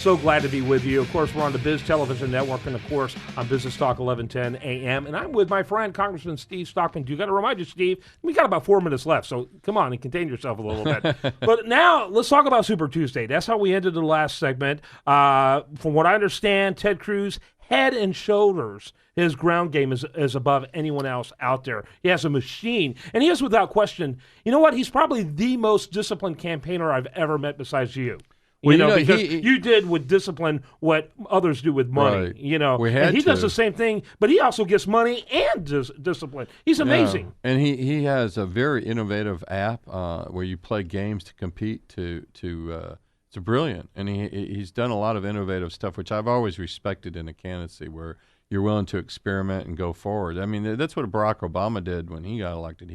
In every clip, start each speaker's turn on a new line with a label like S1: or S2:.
S1: So glad to be with you. Of course, we're on the Biz Television Network and, of course, on Business Talk 1110 AM. And I'm with my friend, Congressman Steve Stockman. You got to remind you, Steve, we got about 4 minutes left, so come on and contain yourself a little bit. But now let's talk about Super Tuesday. That's how we ended the last segment. From what I understand, Ted Cruz, head and shoulders, his ground game is above anyone else out there. He has a machine, and he is without question. You know what? He's probably the most disciplined campaigner I've ever met besides you.
S2: Well,
S1: Because you did with discipline what others do with money.
S2: Right.
S1: And he does the same thing, but he also gets money and discipline. He's amazing.
S2: Yeah. And he has a very innovative app where you play games to compete. It's brilliant, and he's done a lot of innovative stuff, which I've always respected in a candidacy, where you're willing to experiment and go forward. I mean, that's what Barack Obama did when he got elected.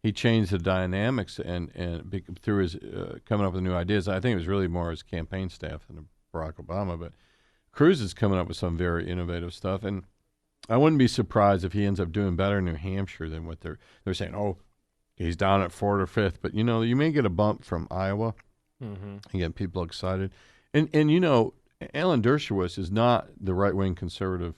S2: He changed the dynamics and through his coming up with new ideas. I think it was really more his campaign staff than Barack Obama, but Cruz is coming up with some very innovative stuff, and I wouldn't be surprised if he ends up doing better in New Hampshire than what they're saying. Oh, he's down at 4th or 5th, but you may get a bump from Iowa. And get people excited, and Alan Dershowitz is not the right-wing conservative,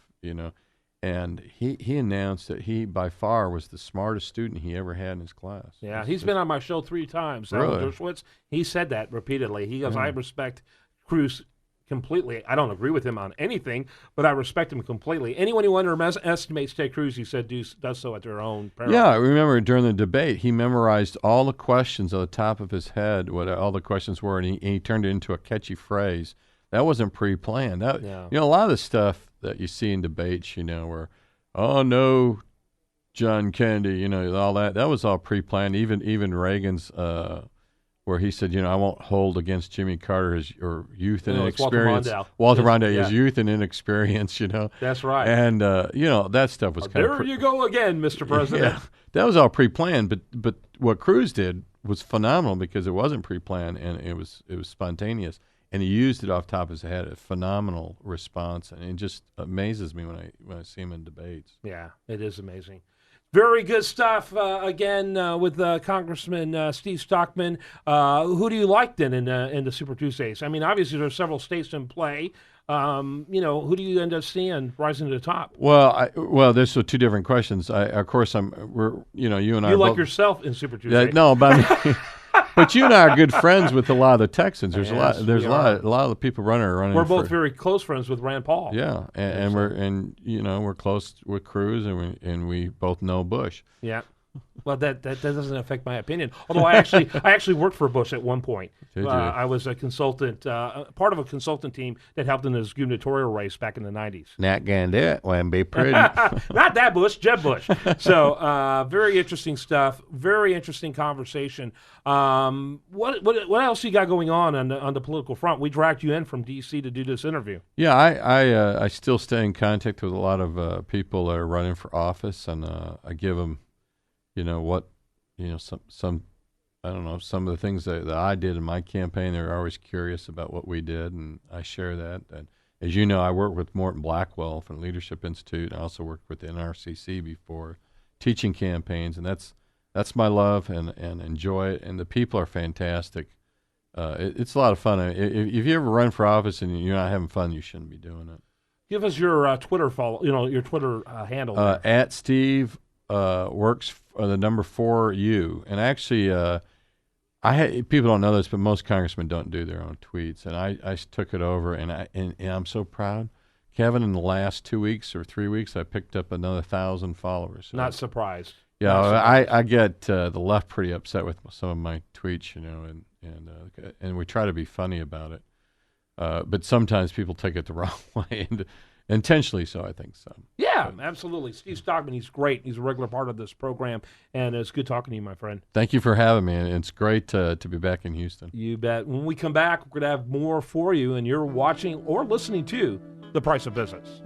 S2: and he announced that he by far was the smartest student he ever had in his class.
S1: Yeah, he's been on my show 3 times.
S2: Really?
S1: Alan Dershowitz, he said that repeatedly. He goes, I respect Cruz completely. I don't agree with him on anything, but I respect him completely. Anyone who underestimates Ted Cruz, he said, does so at their own peril.
S2: Yeah, I remember during the debate, he memorized all the questions on the top of his head, what all the questions were, and he turned it into a catchy phrase. That wasn't pre-planned. A lot of the stuff that you see in debates, where, oh, no, John Kennedy, all that was all pre-planned. Even Reagan's where he said, I won't hold against Jimmy Carter his youth and inexperience. Walter Mondale, his youth and inexperience,
S1: That's right.
S2: And, that stuff was kind of...
S1: There you go again, Mr. President.
S2: Yeah, that was all pre-planned, but what Cruz did was phenomenal because it wasn't pre-planned and it was spontaneous. And he used it off the top of his head, a phenomenal response. And it just amazes me when I see him in debates.
S1: Yeah, it is amazing. Very good stuff, again, with Congressman Steve Stockman. Who do you like then in the Super Tuesdays? I mean, obviously there's several states in play. Who do you end up seeing rising to the top?
S2: Well, there's two different questions. You and I.
S1: You like yourself in Super Tuesday?
S2: No, but but you and I are good friends with a lot of the Texans. There's a lot of the people running.
S1: We're both very close friends with Rand Paul.
S2: Yeah, and we're close with Cruz, and we both know Bush.
S1: Yeah. Well, that doesn't affect my opinion. Although I actually worked for Bush at one point.
S2: Did you?
S1: I was a consultant, part of a consultant team that helped in his gubernatorial race back in the 90s.
S2: Not gonna do it. Wouldn't be pretty.
S1: Not that Bush, Jeb Bush. So very interesting stuff. Very interesting conversation. What else you got going on the political front? We dragged you in from D.C. to do this interview.
S2: Yeah, I still stay in contact with a lot of people that are running for office, and I give them. Some I don't know, some of the things that I did in my campaign. They're always curious about what we did, and I share that. And as you know, I worked with Morton Blackwell from the Leadership Institute. I also worked with the NRCC before, teaching campaigns, and that's my love and enjoy it. And the people are fantastic. It's a lot of fun. If you ever run for office and you're not having fun, you shouldn't be doing it.
S1: Give us your Twitter follow. Your Twitter handle.
S2: At Steve. Works the number 4U, and actually, people don't know this, but most congressmen don't do their own tweets, and I took it over, and I'm so proud, Kevin. In the last 2 weeks or 3 weeks, I picked up another 1,000 followers. So,
S1: not surprised.
S2: Yeah, I get the left pretty upset with some of my tweets, and we try to be funny about it, but sometimes people take it the wrong way. And intentionally so, I think so.
S1: Yeah, absolutely. Steve Stockman, he's great. He's a regular part of this program, and it's good talking to you, my friend.
S2: Thank you for having me, and it's great to be back in Houston.
S1: You bet. When we come back, we're going to have more for you, and you're watching or listening to The Price of Business.